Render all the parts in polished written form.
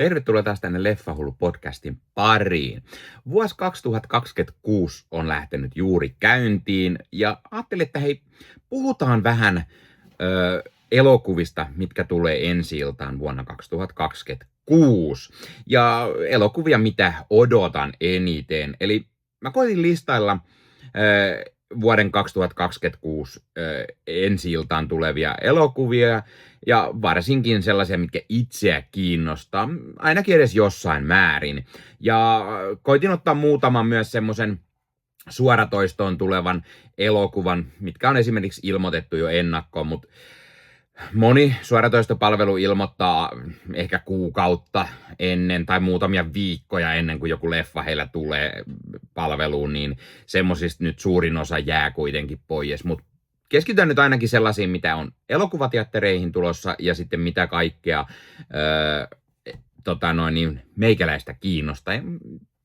Tervetuloa taas tänne Leffahullu-podcastin pariin. Vuosi 2026 on lähtenyt juuri käyntiin ja ajattelin, että hei, puhutaan vähän elokuvista, mitkä tulee ensi-iltaan vuonna 2026. Ja elokuvia, mitä odotan eniten. Eli mä koitin listailla vuoden 2026 ensi-iltaan tulevia elokuvia, ja varsinkin sellaisia, mitkä itseä kiinnostaa, ainakin edes jossain määrin. Ja koitin ottaa muutaman myös semmoisen suoratoistoon tulevan elokuvan, mitkä on esimerkiksi ilmoitettu jo ennakkoon, mutta moni suoratoistopalvelu ilmoittaa ehkä kuukautta ennen tai muutamia viikkoja ennen kuin joku leffa heillä tulee palveluun, niin semmosista nyt suurin osa jää kuitenkin pois. Mutta keskitytään nyt ainakin sellaisiin, mitä on elokuvateattereihin tulossa ja sitten mitä kaikkea meikäläistä kiinnostaa.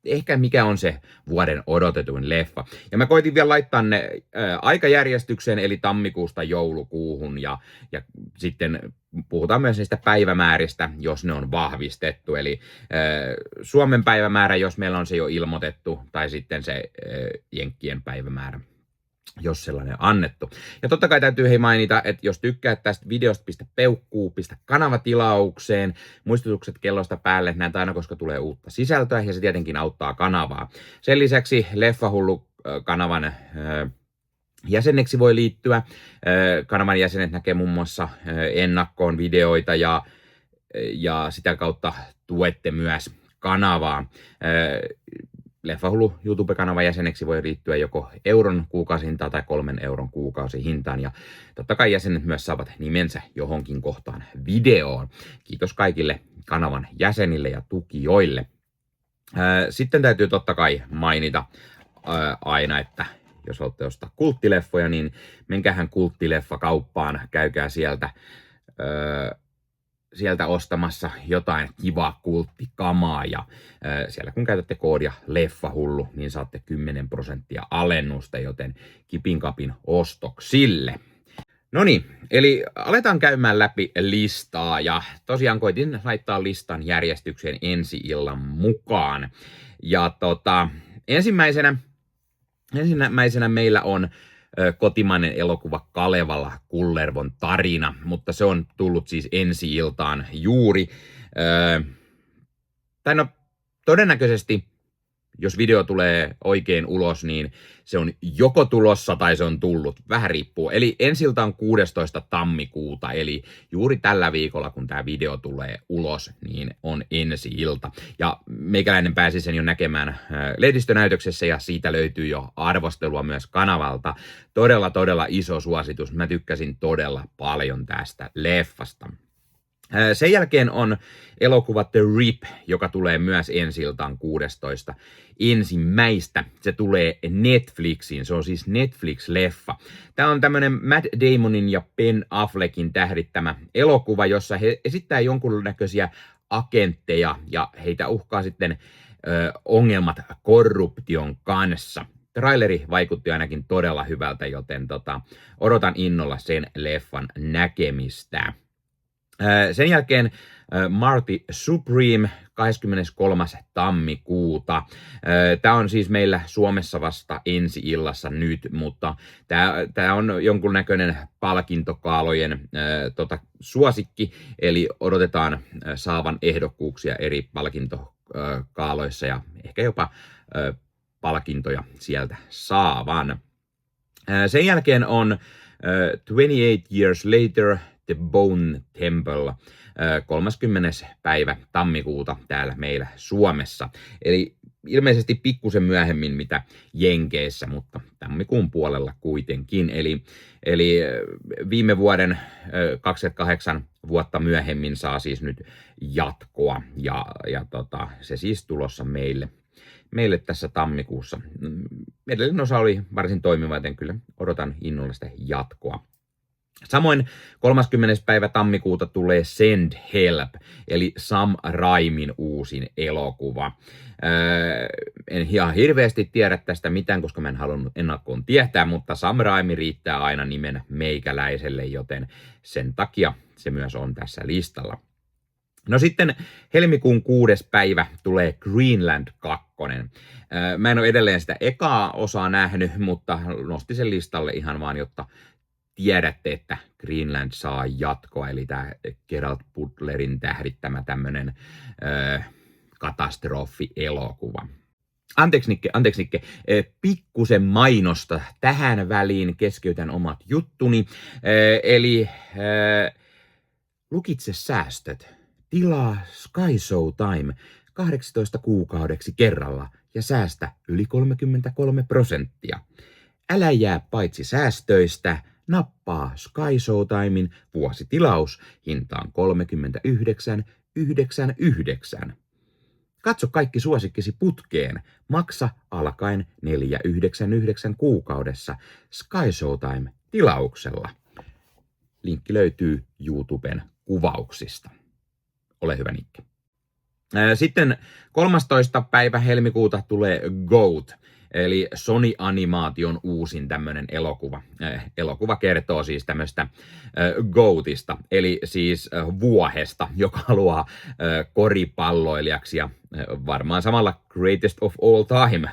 Ehkä mikä on se vuoden odotetuin leffa. Ja mä koitin vielä laittaa ne aikajärjestykseen, eli tammikuusta joulukuuhun, ja sitten puhutaan myös niistä päivämääristä, jos ne on vahvistettu. Eli Suomen päivämäärä, jos meillä on se jo ilmoitettu, tai sitten se Jenkkien päivämäärä, jos sellainen annettu. Ja totta kai täytyy mainita, että jos tykkäät tästä videosta, pistä peukkuu, pistä kanavatilaukseen, muistutukset kellosta päälle, näin aina koska tulee uutta sisältöä, ja se tietenkin auttaa kanavaa. Sen lisäksi Leffahullu-kanavan jäseneksi voi liittyä. Kanavan jäsenet näkee muun muassa ennakkoon videoita, ja sitä kautta tuette myös kanavaa. Leffahullu YouTube-kanavan jäseneksi voi liittyä joko euron kuukausihintaan tai 3 euron kuukausihintaan. Ja totta kai jäsenet myös saavat nimensä johonkin kohtaan videoon. Kiitos kaikille kanavan jäsenille ja tukijoille. Sitten täytyy totta kai mainita aina, että jos haluatte ostaa kulttileffoja, niin menkähän kulttileffakauppaan, käykää sieltä ostamassa jotain kivaa kulttikamaa, ja siellä kun käytätte koodia Leffahullu, niin saatte 10% alennusta, joten kipinkapin ostoksille. Noniin, eli aletaan käymään läpi listaa, ja tosiaan koitin laittaa listan järjestykseen ensi-illan mukaan. Ja ensimmäisenä meillä on kotimainen elokuva Kalevala Kullervon tarina, mutta se on tullut siis ensi-iltaan juuri. Todennäköisesti, jos video tulee oikein ulos, niin se on joko tulossa tai se on tullut. Vähän riippuu. Eli ensi-ilta on 16. tammikuuta, eli juuri tällä viikolla, kun tämä video tulee ulos, niin on ensi-ilta. Ja meikäläinen pääsi sen jo näkemään lehdistönäytöksessä, ja siitä löytyy jo arvostelua myös kanavalta. Todella iso suositus. Mä tykkäsin todella paljon tästä leffasta. Sen jälkeen on elokuva The Rip, joka tulee myös ensi-iltaan 16. ensimmäistä. Se tulee Netflixiin, se on siis Netflix-leffa. Tämä on tämmönen Matt Damonin ja Ben Affleckin tähdittämä elokuva, jossa he esittää jonkunnäköisiä agentteja ja heitä uhkaa sitten ongelmat korruption kanssa. Traileri vaikutti ainakin todella hyvältä, joten odotan innolla sen leffan näkemistä. Sen jälkeen Marty Supreme 23. tammikuuta. Tämä on siis meillä Suomessa vasta ensi-illassa nyt, mutta tämä on jonkunnäköinen palkintokaalojen suosikki, eli odotetaan saavan ehdokkuuksia eri palkintokaaloissa ja ehkä jopa palkintoja sieltä saavan. Sen jälkeen on 28 Years Later, The Bone Temple, 30. päivä tammikuuta täällä meillä Suomessa. Eli ilmeisesti pikkusen myöhemmin mitä Jenkeissä, mutta tammikuun puolella kuitenkin. Eli viime vuoden 28 vuotta myöhemmin saa siis nyt jatkoa, ja se siis tulossa meille tässä tammikuussa. Edellinen osa oli varsin toimiva, joten kyllä odotan innolla sitä jatkoa. Samoin 30. päivä tammikuuta tulee Send Help, eli Sam Raimin uusin elokuva. En ihan hirveästi tiedä tästä mitään, koska mä en halunnut ennakkoon tietää, mutta Sam Raimi riittää aina nimen meikäläiselle, joten sen takia se myös on tässä listalla. No sitten helmikuun 6. päivä tulee Greenland 2. Mä en ole edelleen sitä ekaa osaa nähnyt, mutta nostin sen listalle ihan vaan, jotta tiedätte, että Greenland saa jatkoa, eli tämä Gerald Butlerin tähdittämä tämmöinen katastrofielokuva. Anteeksi Nikke, pikkusen mainosta tähän väliin, keskeytän omat juttuni, eli lukitse säästöt, tilaa Sky Showtime 18 kuukaudeksi kerralla ja säästä yli 33%. Älä jää paitsi säästöistä, nappaa Sky Showtimen vuositilaus hintaan 39,99. Katso kaikki suosikkisi putkeen. Maksa alkaen 4,99 kuukaudessa Sky Showtime tilauksella. Linkki löytyy YouTuben kuvauksista. Ole hyvä, Nikke. Sitten 13. päivä helmikuuta tulee GOAT, eli Sony Animation uusin tämmöinen elokuva. Elokuva kertoo siis tämmöistä GOATista, eli siis vuohesta, joka haluaa koripalloilijaksi ja varmaan samalla greatest of all time,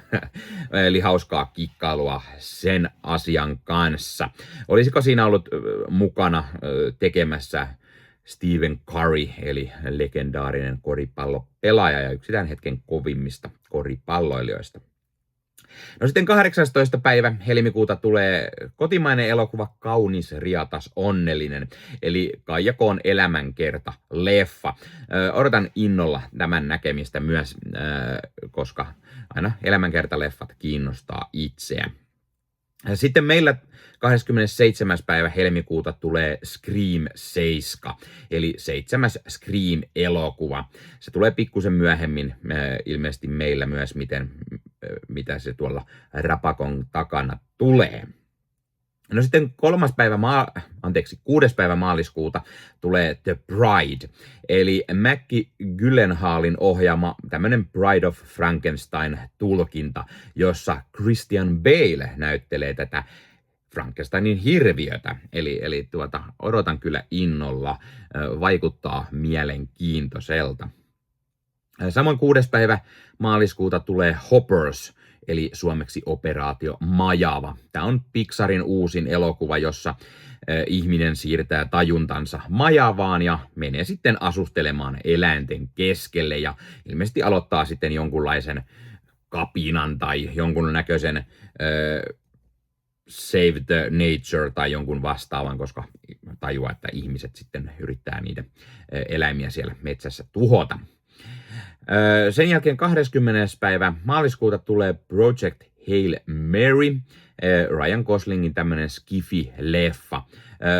eli hauskaa kikkailua sen asian kanssa. Olisiko siinä ollut mukana tekemässä Stephen Curry, eli legendaarinen koripallopelaaja ja yksi tämän hetken kovimmista koripalloilijoista. No sitten 18. päivä helmikuuta tulee kotimainen elokuva Kaunis, riatas, onnellinen, eli Kaija K:n elämänkerta leffa. Odotan innolla tämän näkemistä myös, koska aina elämänkertaleffat kiinnostaa itseä. Sitten meillä 27. päivä helmikuuta tulee Scream 7, eli 7. Scream-elokuva. Se tulee pikkusen myöhemmin, ilmeisesti meillä myös, mitä se tuolla rapakon takana tulee. No sitten 6. päivä maaliskuuta tulee The Bride, eli Mackie Gyllenhaalin ohjaama tämmöinen Bride of Frankenstein-tulkinta, jossa Christian Bale näyttelee tätä Frankensteinin hirviötä. Eli odotan kyllä innolla, vaikuttaa mielenkiintoiselta. Samoin 6. päivä maaliskuuta tulee Hoppers, eli suomeksi Operaatio Majava. Tämä on Pixarin uusin elokuva, jossa ihminen siirtää tajuntansa majavaan ja menee sitten asustelemaan eläinten keskelle ja ilmeisesti aloittaa sitten jonkunlaisen kapinan tai jonkun näköisen Save the Nature tai jonkun vastaavan, koska tajuaa, että ihmiset sitten yrittää niitä eläimiä siellä metsässä tuhota. Sen jälkeen 20. päivä maaliskuuta tulee Project Hail Mary, Ryan Goslingin tämmöinen skifi-leffa.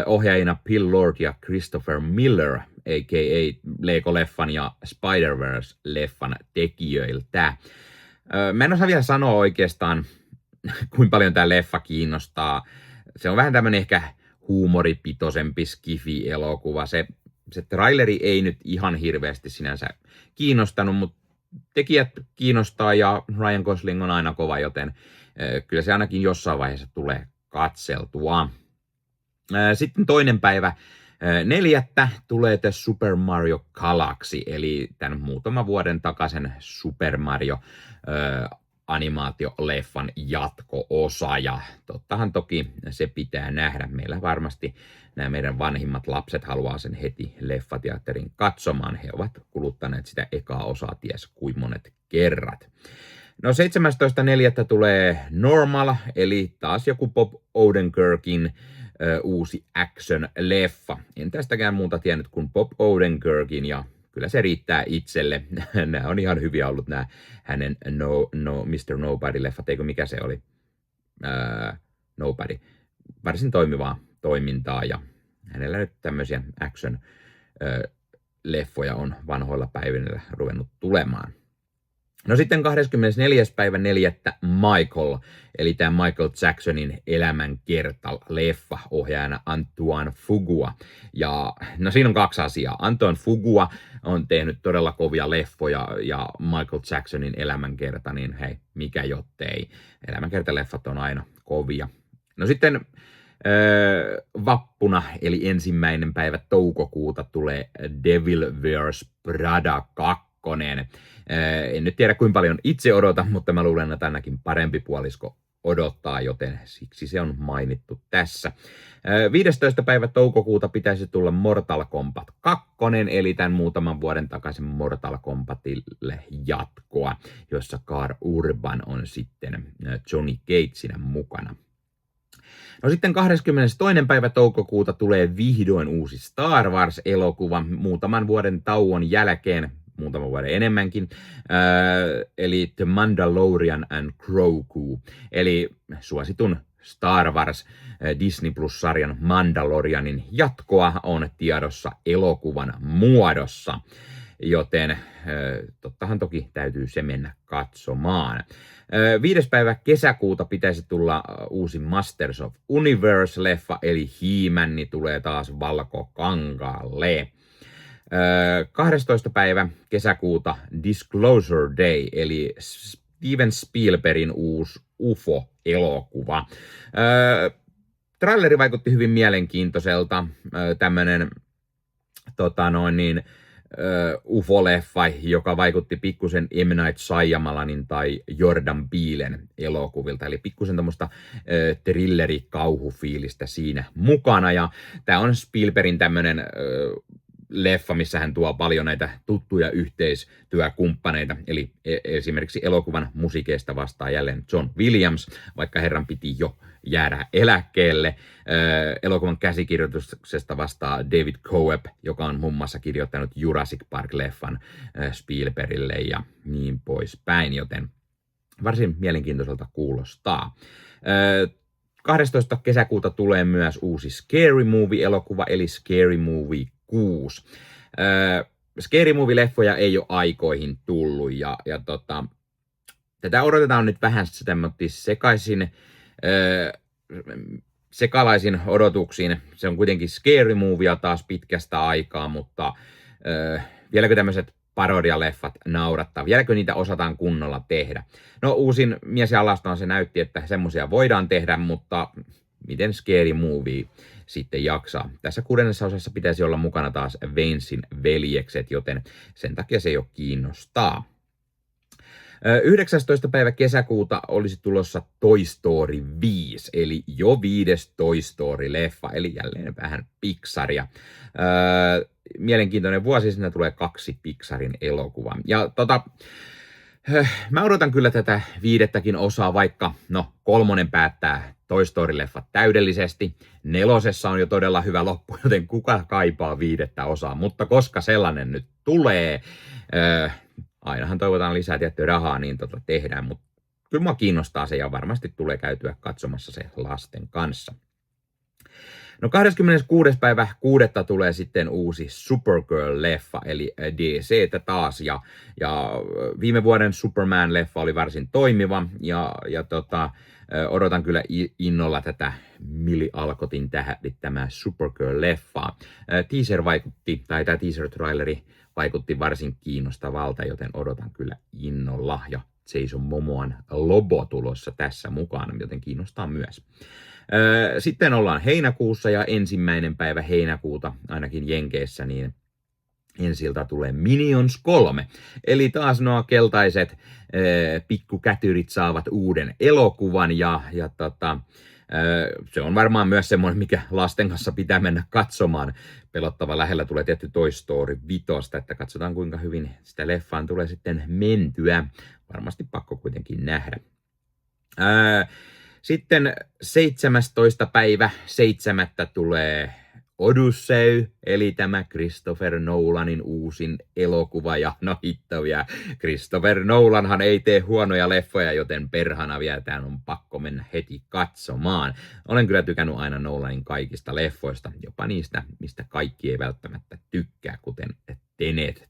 Ohjaajina Phil Lord ja Christopher Miller, a.k.a. Lego-leffan ja Spider-Verse-leffan tekijöiltä. Mä en osaa vielä sanoa oikeastaan, kuinka paljon tämä leffa kiinnostaa. Se on vähän tämmöinen ehkä huumoripitoisempi skifi-elokuva. Se traileri ei nyt ihan hirveästi sinänsä kiinnostanut, mutta tekijät kiinnostaa ja Ryan Gosling on aina kova, joten kyllä se ainakin jossain vaiheessa tulee katseltua. Sitten 2. päivä 4. tulee The Super Mario Galaxy, eli tämän muutaman vuoden takaisen Super Mario animaatioleffan jatko-osa, ja tottahan toki se pitää nähdä. Meillä varmasti nämä meidän vanhimmat lapset haluaa sen heti leffateatterin katsomaan. He ovat kuluttaneet sitä ekaa osaa ties kuin monet kerrat. No 17.4. tulee Normal, eli taas joku Bob Odenkirkin uusi action-leffa. En tästäkään muuta tiennyt kuin Bob Odenkirkin, ja kyllä se riittää itselle. Nämä on ihan hyviä ollut nämä hänen Mr. Nobody-leffat, eikö mikä se oli? Nobody. Varsin toimivaa toimintaa, ja hänellä nyt tämmöisiä action-leffoja on vanhoilla päivillä ruvennut tulemaan. No sitten 24.4. Michael, eli tämä Michael Jacksonin elämänkerta-leffa, ohjaajana Antoine Fuqua. Ja no siinä on 2 asiaa. Antoine Fuqua on tehnyt todella kovia leffoja ja Michael Jacksonin elämänkerta, niin hei, mikä jottei. Elämänkertaleffat on aina kovia. No sitten Vappuna, eli 1. päivä toukokuuta tulee Devil Wears Prada 2. En nyt tiedä kuinka paljon itse odotan, mutta mä luulen, että ainakin parempi puolisko odottaa, joten siksi se on mainittu tässä. 15. päivä toukokuuta pitäisi tulla Mortal Kombat 2, eli tämän muutaman vuoden takaisin Mortal Kombatille jatkoa, jossa Karl Urban on sitten Johnny Cageina mukana. No sitten 22. päivä toukokuuta tulee vihdoin uusi Star Wars-elokuva muutaman vuoden tauon jälkeen, muutaman vuoden enemmänkin, eli The Mandalorian and Grogu, eli suositun Star Wars Disney Plus-sarjan Mandalorianin jatkoa on tiedossa elokuvan muodossa, joten tottahan toki täytyy se mennä katsomaan. 5. päivä kesäkuuta pitäisi tulla uusi Masters of Universe-leffa, eli He-Man tulee taas valkokankaalle. 12. päivä kesäkuuta Disclosure Day, eli Steven Spielbergin uusi UFO-elokuva. Traileri vaikutti hyvin mielenkiintoiselta, tämmönen UFO-leffa, joka vaikutti pikkusen M. Night Shyamalanin tai Jordan Peelen elokuvilta, eli pikkusen tämmöistä thrilleri-kauhufiilistä siinä mukana, ja tää on Spielbergin tämmönen leffa, missä hän tuo paljon näitä tuttuja yhteistyökumppaneita, eli esimerkiksi elokuvan musiikeista vastaa jälleen John Williams, vaikka herran piti jo jäädä eläkkeelle. Elokuvan käsikirjoituksesta vastaa David Coeb, joka on muun muassa kirjoittanut Jurassic Park-leffan Spielbergille ja niin poispäin, joten varsin mielenkiintoiselta kuulostaa. 12. kesäkuuta tulee myös uusi Scary Movie-elokuva, eli Scary Movie 6. Scary Movie-leffoja ei ole aikoihin tullut, ja tätä odotetaan nyt vähän sekalaisin odotuksiin. Se on kuitenkin Scary Movia taas pitkästä aikaa, mutta vieläkö tämmöiset parodialeffat naurattaa? Vieläkö niitä osataan kunnolla tehdä? No uusin Mies ja alastaan se näytti, että semmoisia voidaan tehdä, mutta miten Scary Movie sitten jaksaa? Tässä 6. osassa pitäisi olla mukana taas Waynesin veljekset, joten sen takia se jo kiinnostaa. 19. päivä kesäkuuta olisi tulossa Toy Story 5, eli jo 5. Toy Story-leffa, eli jälleen vähän Pixaria. Mielenkiintoinen vuosi, siinä tulee 2 Pixarin elokuvaa. Ja mä odotan kyllä tätä 5. osaa, vaikka 3 päättää Toy Story-leffat täydellisesti. 4. on jo todella hyvä loppu, joten kuka kaipaa 5. osaa, mutta koska sellainen nyt tulee, ainahan toivotaan lisää tiettyä rahaa, niin tehdään, mutta kyllä mua kiinnostaa se ja varmasti tulee käytyä katsomassa se lasten kanssa. No 26. päivä 6. tulee sitten uusi Supergirl-leffa, eli DC:tä taas, ja viime vuoden Superman-leffa oli varsin toimiva, ja odotan kyllä innolla tätä Millie Alcottin tähdittämää Supergirl-leffaa. Tämä teaser-traileri vaikutti varsin kiinnostavalta, joten odotan kyllä innolla, ja Jason Momoan logo tulossa tässä mukaan, joten kiinnostaa myös. Sitten ollaan heinäkuussa, ja 1. päivä heinäkuuta, ainakin Jenkeissä, niin ensiltä tulee Minions 3. Eli taas nuo keltaiset pikkukätyrit saavat uuden elokuvan, ja se on varmaan myös semmoinen, mikä lasten kanssa pitää mennä katsomaan. Pelottava lähellä tulee tietty Toy Story 5, että katsotaan kuinka hyvin sitä leffaan tulee sitten mentyä. Varmasti pakko kuitenkin nähdä. Sitten 17. päivä 7. tulee Odyssey, eli tämä Christopher Nolanin uusin elokuva, ja no hittovia, Christopher Nolanhan ei tee huonoja leffoja, joten perhana vielä tämän on pakko mennä heti katsomaan. Olen kyllä tykännyt aina Nolanin kaikista leffoista, jopa niistä, mistä kaikki ei välttämättä tykkää, kuten Tenet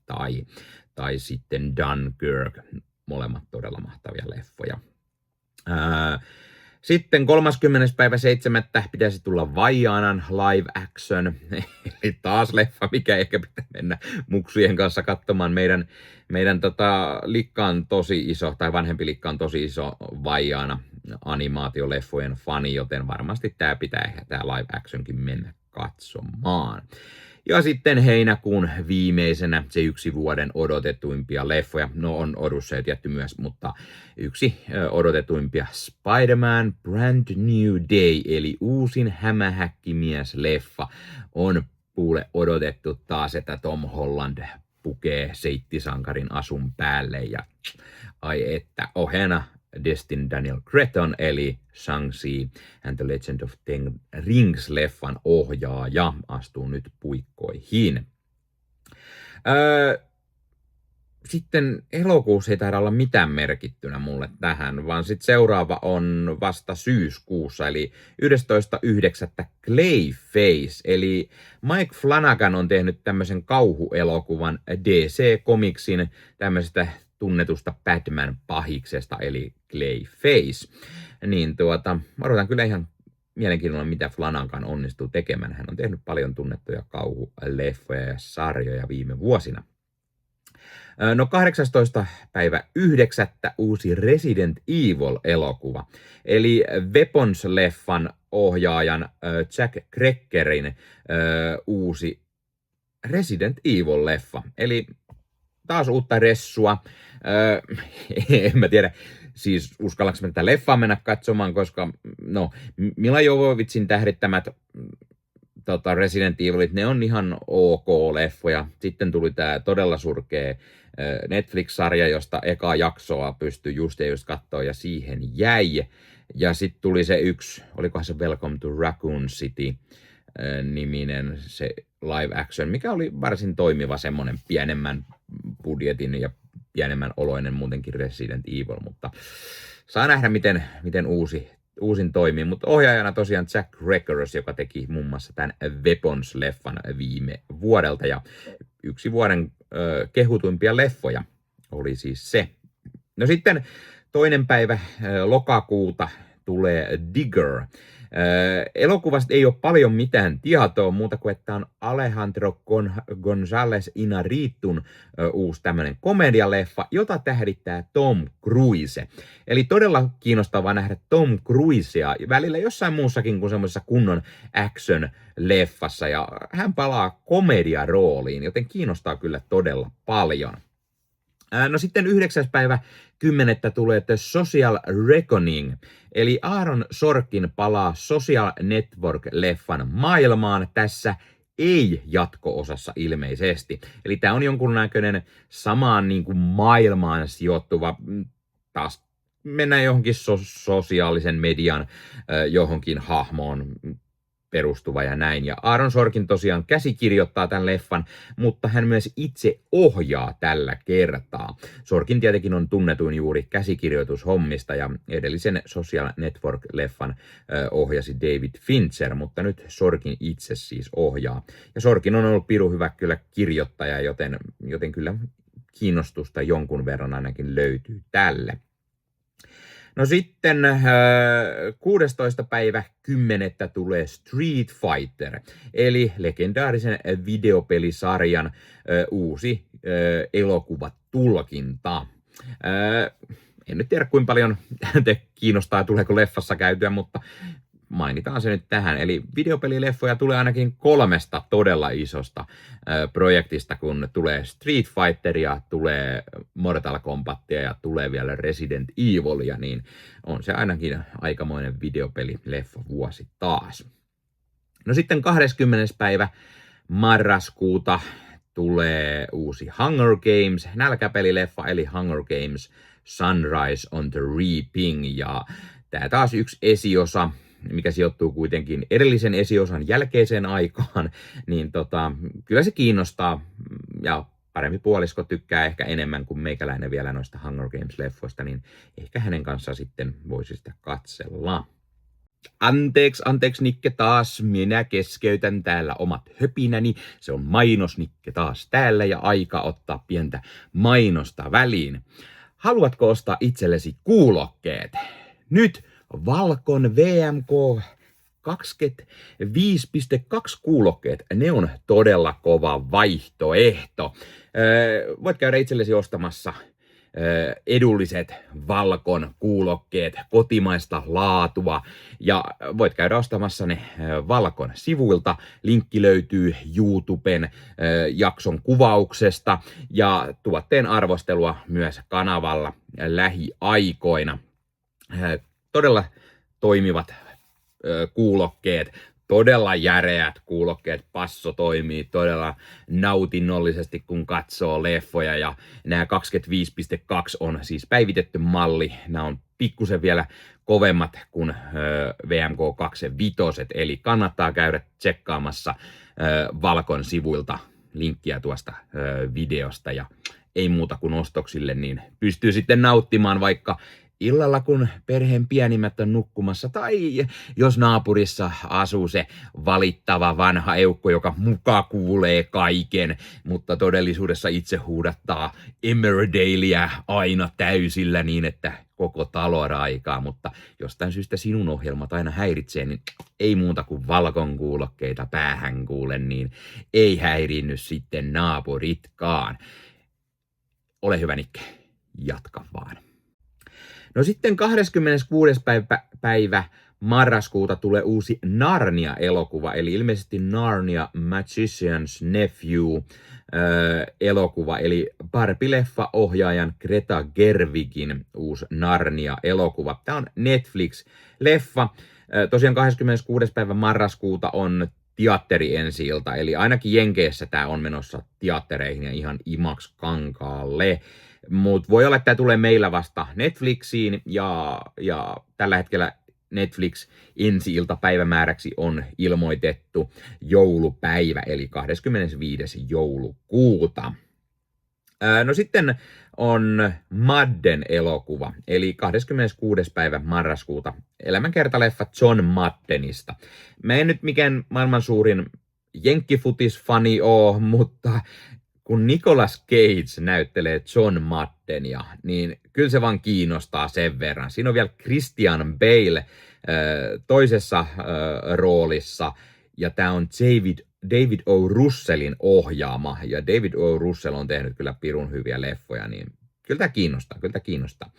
tai sitten Dunkirk, molemmat todella mahtavia leffoja. Sitten 30. päivä 7. pitäisi tulla Vaianan live action, eli taas leffa, mikä ehkä pitää mennä muksujen kanssa katsomaan. Meidän likka on tosi iso, tai vanhempi likka on tosi iso Vaiana animaatioleffojen fani, joten varmasti tää pitää ehkä tää live actionkin mennä katsomaan. Ja sitten heinäkuun viimeisenä se yksi vuoden odotetuimpia leffoja. No on Odysseus tietty myös, mutta yksi odotetuimpia Spider-Man Brand New Day, eli uusin hämähäkkimies-leffa on kuule odotettu taas, että Tom Holland pukee seittisankarin asun päälle ja ai että ohena Destin Daniel Cretton eli Shang-Chi and the Legend of Ten Rings-leffan ohjaaja astuu nyt puikkoihin. Sitten elokuussa ei taida olla mitään merkittynä mulle tähän, vaan sitten seuraava on vasta syyskuussa, eli 11.9. Clayface, eli Mike Flanagan on tehnyt tämmöisen kauhuelokuvan DC Comicsin tämmöisestä tunnetusta Batman-pahiksesta, eli Clayface. Niin mä odotan kyllä ihan mielenkiinnolla, mitä Flanagan onnistuu tekemään. Hän on tehnyt paljon tunnettuja kauhuleffoja ja sarjoja viime vuosina. No 18.9. uusi Resident Evil-elokuva, eli Weapons-leffan ohjaajan Jack Creckerin uusi Resident Evil-leffa. Eli taas uutta ressua. En mä tiedä, siis uskallanko mä tätä leffaa mennä katsomaan, koska no Mila Jovovicin tähdittämät Resident Evilit, ne on ihan ok-leffoja. Sitten tuli tää todella surkea Netflix-sarja, josta eka jaksoa pystyi just katsoa ja siihen jäi. Ja sitten tuli se yksi, olikohan se Welcome to Raccoon City niminen se live action, mikä oli varsin toimiva semmonen pienemmän budjetin ja pienemmän oloinen muutenkin Resident Evil, mutta saa nähdä miten uusin toimii, mutta ohjaajana tosiaan Jack Crackers, joka teki muun muassa tämän Weapons-leffan viime vuodelta, ja yksi vuoden kehutuimpia leffoja oli siis se. No sitten 2. päivä lokakuuta tulee Digger. Elokuvasta ei ole paljon mitään tietoa muuta kuin, että on Alejandro González Iñárritun uusi tämmöinen komedialeffa, jota tähdittää Tom Cruise. Eli todella kiinnostavaa nähdä Tom Cruisea välillä jossain muussakin kuin semmoisessa kunnon action-leffassa, ja hän palaa komediarooliin, joten kiinnostaa kyllä todella paljon. No sitten 9. päivä 10. tulee The Social Reckoning, eli Aaron Sorkin palaa Social Network-leffan maailmaan tässä ei-jatko-osassa ilmeisesti. Eli tämä on jonkunnäköinen samaan niin kuin maailmaan sijoittuva, taas mennään johonkin sosiaalisen median johonkin hahmoon perustuva ja näin. Ja Aaron Sorkin tosiaan käsikirjoittaa tämän leffan, mutta hän myös itse ohjaa tällä kertaa. Sorkin tietenkin on tunnetuin juuri käsikirjoitushommista ja edellisen Social Network-leffan ohjasi David Fincher, mutta nyt Sorkin itse siis ohjaa. Ja Sorkin on ollut pirun hyvä kyllä kirjoittaja, joten kyllä kiinnostusta jonkun verran ainakin löytyy tälle. No sitten 16. päivä 10. tulee Street Fighter, eli legendaarisen videopelisarjan uusi elokuvatulkinta. En nyt tiedä, kuinka paljon te kiinnostaa, tuleeko leffassa käytyä, mutta mainitaan se nyt tähän. Eli videopelileffoja tulee ainakin 3 todella isosta projektista, kun tulee Street Fighteria, tulee Mortal Kombatia ja tulee vielä Resident Evilia, niin on se ainakin aikamoinen videopelileffa vuosi taas. No sitten 20. päivä marraskuuta tulee uusi Hunger Games nälkäpelileffa, eli Hunger Games Sunrise on the Reaping, ja tämä taas yksi esiosa, mikä sijoittuu kuitenkin edellisen esiosan jälkeiseen aikaan, niin kyllä se kiinnostaa, ja parempi puolisko tykkää ehkä enemmän kuin meikäläinen vielä noista Hunger Games-leffoista, niin ehkä hänen kanssaan sitten voisi sitä katsella. Anteeksi Nikke taas, minä keskeytän täällä omat höpinäni, se on mainosnikke taas täällä ja aika ottaa pientä mainosta väliin. Haluatko ostaa itsellesi kuulokkeet? Nyt Valcon VMK 25.2 kuulokkeet, ne on todella kova vaihtoehto. Voit käydä itsellesi ostamassa edulliset Valkon kuulokkeet, kotimaista laatua, ja voit käydä ostamassa ne Valkon sivuilta. Linkki löytyy YouTuben jakson kuvauksesta ja tuotteen arvostelua myös kanavalla lähiaikoina. Todella toimivat kuulokkeet, todella järeät kuulokkeet, passo toimii todella nautinnollisesti, kun katsoo leffoja, ja nämä 25.2 on siis päivitetty malli. Nämä on pikkusen vielä kovemmat kuin VMK25, eli kannattaa käydä tsekkaamassa Valkon sivuilta linkkiä tuosta videosta, ja ei muuta kuin ostoksille, niin pystyy sitten nauttimaan vaikka illalla, kun perheen pienimmät on nukkumassa, tai jos naapurissa asuu se valittava vanha eukko, joka muka kuulee kaiken, mutta todellisuudessa itse huudattaa Emmerdaleä aina täysillä niin, että koko talo raikaa, mutta jostain syystä sinun ohjelmat aina häiritsee, niin ei muuta kuin Valkon kuulokkeita päähän kuule, niin ei häirinny sitten naapuritkaan. Ole hyvä, Nikke, jatka vaan. No sitten 26. päivä marraskuuta tulee uusi Narnia-elokuva, eli ilmeisesti Narnia Magician's Nephew elokuva, eli Barbie-leffa ohjaajan Greta Gerwigin uusi Narnia-elokuva. Tämä on Netflix-leffa. Tosiaan 26. päivä marraskuuta on teatteri ensi-ilta, eli ainakin Jenkeissä tämä on menossa teattereihin ja ihan IMAX-kankaalle. Mutta voi olla, että tämä tulee meillä vasta Netflixiin, ja tällä hetkellä Netflix ensi-ilta päivämääräksi on ilmoitettu joulupäivä, eli 25. joulukuuta. No sitten on Madden elokuva, eli 26. päivä marraskuuta, elämänkertaleffa John Maddenista. Mä en nyt mikään maailman suurin jenkkifutisfani oo, mutta kun Nicolas Cage näyttelee John Maddenia, niin kyllä se vaan kiinnostaa sen verran. Siinä on vielä Christian Bale toisessa roolissa, ja tämä on David O. Russellin ohjaama, ja David O. Russell on tehnyt kyllä pirun hyviä leffoja, niin kyllä tämä kiinnostaa.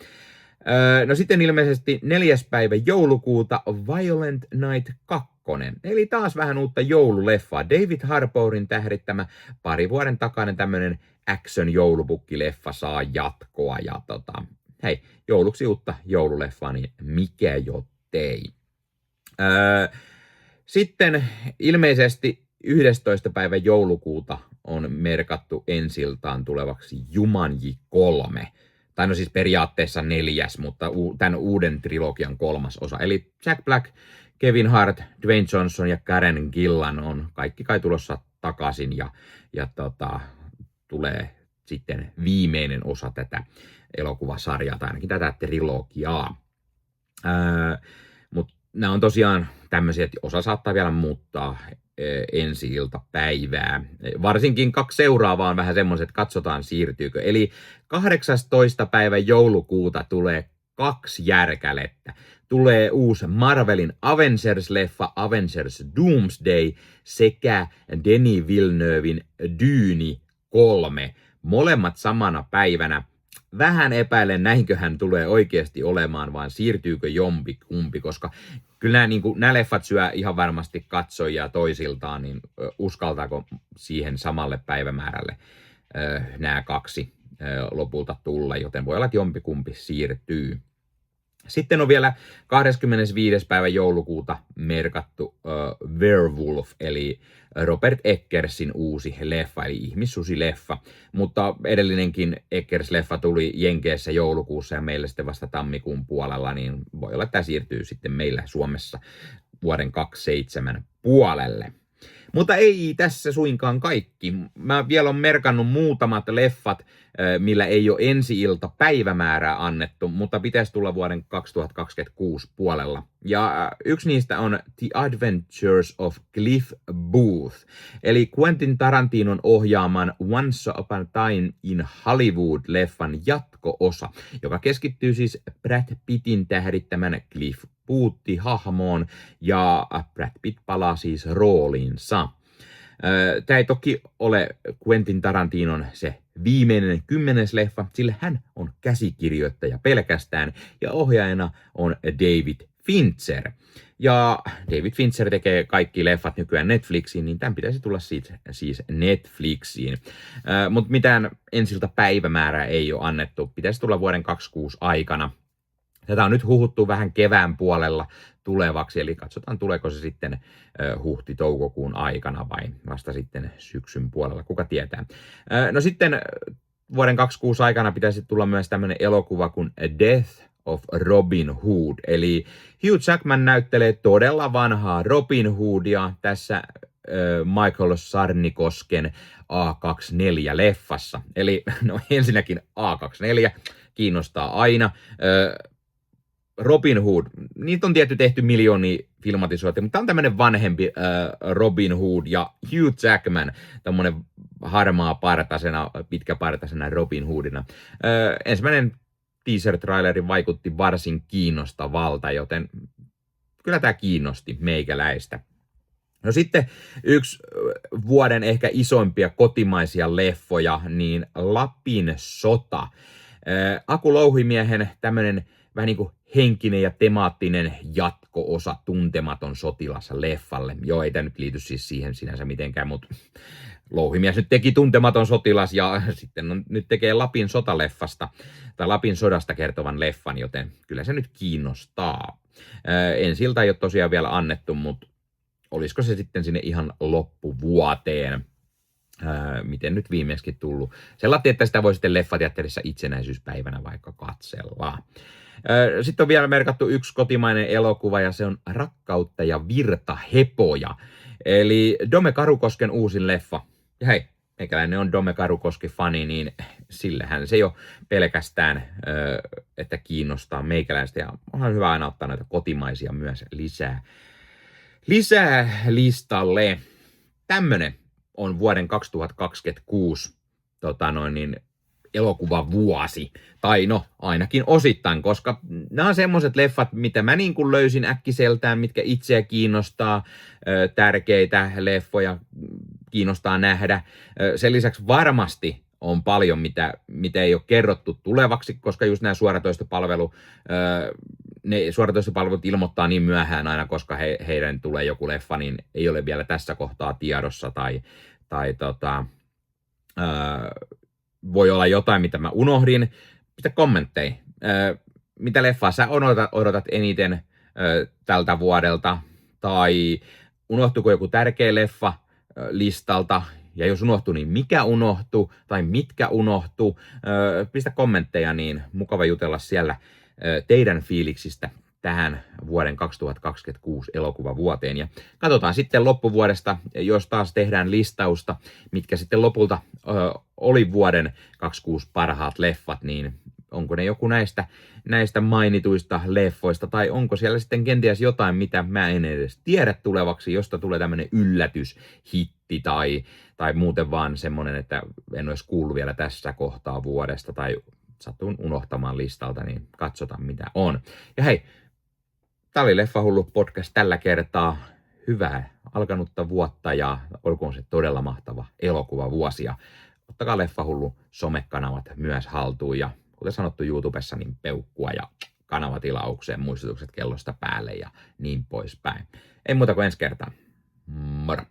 No sitten ilmeisesti 4. päivä joulukuuta Violent Night 2. Eli taas vähän uutta joululeffaa. David Harbourin tähdittämä pari vuoden takainen tämmönen action-joulupukkileffa saa jatkoa. Ja hei, jouluksi uutta joululeffaa, niin mikä jottei. Sitten ilmeisesti 11. päivä joulukuuta on merkattu ensi-iltaan tulevaksi Jumanji 3. Tai no siis periaatteessa 4, mutta tämän uuden trilogian 3. osa. Eli Jack Black, Kevin Hart, Dwayne Johnson ja Karen Gillan on kaikki kai tulossa takaisin, ja tulee sitten viimeinen osa tätä elokuvasarjaa, tai ainakin tätä trilogiaa. Mutta nämä on tosiaan tämmöisiä, että osa saattaa vielä muuttaa ensi-iltapäivää. Varsinkin 2 seuraavaa on vähän semmoiset, että katsotaan siirtyykö. Eli 18. päivä joulukuuta tulee 2 järkälettä. Tulee uusi Marvelin Avengers-leffa Avengers Doomsday sekä Denis Villeneuven Dune 3. Molemmat samana päivänä. Vähän epäilen, näinköhän tulee oikeasti olemaan, vaan siirtyykö jompikumpi, koska kyllä nämä leffat syö ihan varmasti katsojia toisiltaan, niin uskaltaako siihen samalle päivämäärälle nämä 2 lopulta tulla, joten voi olla, että jompikumpi siirtyy. Sitten on vielä 25. päivä joulukuuta merkattu Werewolf, eli Robert Eckersin uusi leffa, eli ihmissusileffa. Mutta edellinenkin Eckers-leffa tuli Jenkeissä joulukuussa ja meille sitten vasta tammikuun puolella, niin voi olla, että tämä siirtyy sitten meillä Suomessa vuoden 27 puolelle. Mutta ei tässä suinkaan kaikki. Mä vielä on merkannut muutamat leffat, millä ei ole ensi-ilta päivämäärää annettu, mutta pitäisi tulla vuoden 2026 puolella. Ja yksi niistä on The Adventures of Cliff Booth, eli Quentin Tarantinon ohjaaman Once Upon a Time in Hollywood-leffan jatko-osa, joka keskittyy siis Brad Pittin tähdittämän Cliff Booth-hahmoon, ja Brad Pitt palaa siis rooliinsa. Tämä ei toki ole Quentin Tarantinon se viimeinen 10. leffa, sillä hän on käsikirjoittaja pelkästään ja ohjaajana on David Fincher. Ja David Fincher tekee kaikki leffat nykyään Netflixiin, niin tämän pitäisi tulla siis Netflixiin. Mutta mitään ensiltä päivämäärää ei ole annettu. Pitäisi tulla vuoden 2026 aikana. Tätä on nyt huhuttu vähän kevään puolella tulevaksi, eli katsotaan tuleeko se sitten huhti-toukokuun aikana vai vasta sitten syksyn puolella, kuka tietää. No sitten vuoden 2026 aikana pitäisi tulla myös tämmöinen elokuva kuin Death of Robin Hood, eli Hugh Jackman näyttelee todella vanhaa Robin Hoodia tässä Michael Sarnikosken A24-leffassa. Eli no ensinnäkin A24 kiinnostaa aina. Robin Hood, niitä on tietty tehty miljoonia filmatisoita, mutta tämä on tämmöinen vanhempi Robin Hood ja Hugh Jackman, tämmöinen harmaa partasena, pitkäpartasena Robin Hoodina. Ensimmäinen teaser-traileri vaikutti varsin kiinnostavalta, joten kyllä tämä kiinnosti meikäläistä. No sitten yksi vuoden ehkä isoimpia kotimaisia leffoja, niin Lapin sota. Aku Louhimiehen tämmöinen vähän niin kuin henkinen ja temaattinen jatko-osa Tuntematon sotilas leffalle. Joo, ei tämä nyt liity siis siihen sinänsä mitenkään, mutta Louhimies nyt teki Tuntematon sotilas ja sitten nyt tekee Lapin sotaleffasta tai Lapin sodasta kertovan leffan, joten kyllä se nyt kiinnostaa. Ensiltä ei ole tosiaan vielä annettu, mutta olisiko se sitten sinne ihan loppuvuoteen. Miten nyt viimeiskin tullut. Sellainen, että sitä voi sitten leffateatterissa itsenäisyyspäivänä vaikka katsella. Sitten on vielä merkattu yksi kotimainen elokuva ja se on Rakkautta ja virtahepoja. Eli Dome Karukosken uusin leffa. Ja hei, meikäläinen on Dome Karukoski-fani, niin sillähän se jo pelkästään, että kiinnostaa meikäläistä. Ja onhan hyvä aina ottaa näitä kotimaisia myös lisää listalle. Tämmönen on vuoden 2026 elokuvavuosi. Tai no, ainakin osittain, koska nämä on semmoiset leffat, mitä mä niin kuin löysin äkkiseltään, mitkä itseä kiinnostaa, tärkeitä leffoja kiinnostaa nähdä. Sen lisäksi varmasti on paljon, mitä ei ole kerrottu tulevaksi, koska just nämä suoratoistopalvelut ilmoittaa niin myöhään aina, koska heidän tulee joku leffa, niin ei ole vielä tässä kohtaa tiedossa voi olla jotain, mitä mä unohdin. Pistä kommentteihin. Mitä leffaa sä odotat eniten tältä vuodelta? Tai unohtuiko joku tärkeä leffa listalta? Ja jos unohtuu, niin mikä unohtuu? Tai mitkä unohtuu? Pistä kommentteja, niin mukava jutella siellä teidän fiiliksistä tähän vuoden 2026 elokuvavuoteen. Ja katsotaan sitten loppuvuodesta, jos taas tehdään listausta, mitkä sitten lopulta oli vuoden 26 parhaat leffat, niin onko ne joku näistä mainituista leffoista, tai onko siellä sitten kenties jotain, mitä mä en edes tiedä tulevaksi, josta tulee tämmöinen yllätyshitti, tai muuten vaan semmoinen, että en olisi kuullut vielä tässä kohtaa vuodesta, tai satun unohtamaan listalta, niin katsotaan mitä on. Ja hei, tää oli Leffahullu podcast tällä kertaa. Hyvää alkanutta vuotta ja olkoon se todella mahtava elokuvavuosi. Ja ottakaa Leffahullu somekanavat myös haltuun ja kuten sanottu YouTubessa, niin peukkua ja kanavatilaukseen, muistutukset kellosta päälle ja niin poispäin. Ei muuta kuin ensi kertaa. Moro!